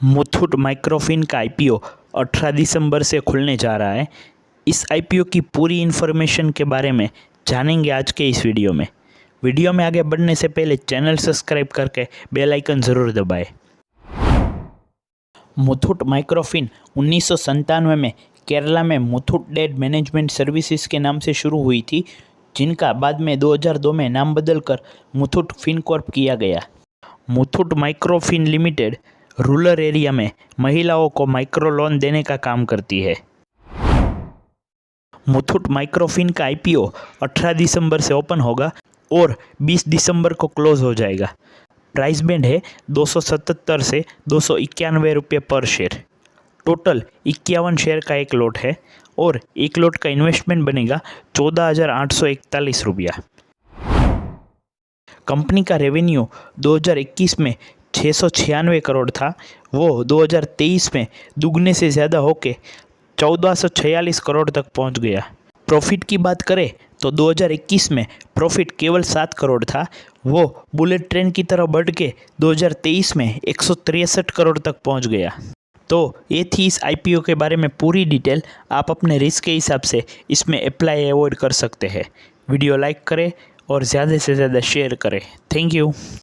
Muthoot Microfin का IPO 18 दिसंबर से खुलने जा रहा है। इस आईपीओ की पूरी इन्फॉर्मेशन के बारे में जानेंगे आज के इस वीडियो में। वीडियो में आगे बढ़ने से पहले चैनल सब्सक्राइब करके बेल आइकन ज़रूर दबाएं। मुथूट माइक्रोफिन 1997 में केरला में मुथूट डेट मैनेजमेंट सर्विसेज के नाम से शुरू हुई थी, जिनका बाद में 2002 में नाम बदलकर मुथूट फिनकॉर्प किया गया। Muthoot Microfin limited rural area में महिलाओं को माइक्रो लोन देने का काम करती है। मुथूट माइक्रोफिन का आईपीओ 18 दिसंबर से ओपन होगा और 20 दिसंबर को क्लोज हो जाएगा। प्राइस बैंड है 277 से 291 रुपये पर शेयर। टोटल 51 शेयर का एक लॉट है और एक लॉट का इन्वेस्टमेंट बनेगा 14,841 रुपया। कंपनी का रेवेन्यू 2021 में 696 करोड़ था, वो 2023 में दुगने से ज़्यादा होकर 1446 करोड़ तक पहुंच गया। प्रॉफिट की बात करें तो 2021 में प्रॉफिट केवल 7 करोड़ था, वो बुलेट ट्रेन की तरह बढ़ के 2023 में 163 करोड़ तक पहुंच गया। तो ये थी इस आईपीओ के बारे में पूरी डिटेल। आप अपने रिस्क के हिसाब से इसमें अप्लाई अवॉइड कर सकते हैं। वीडियो लाइक करें और ज़्यादा से ज़्यादा शेयर करें। Thank you.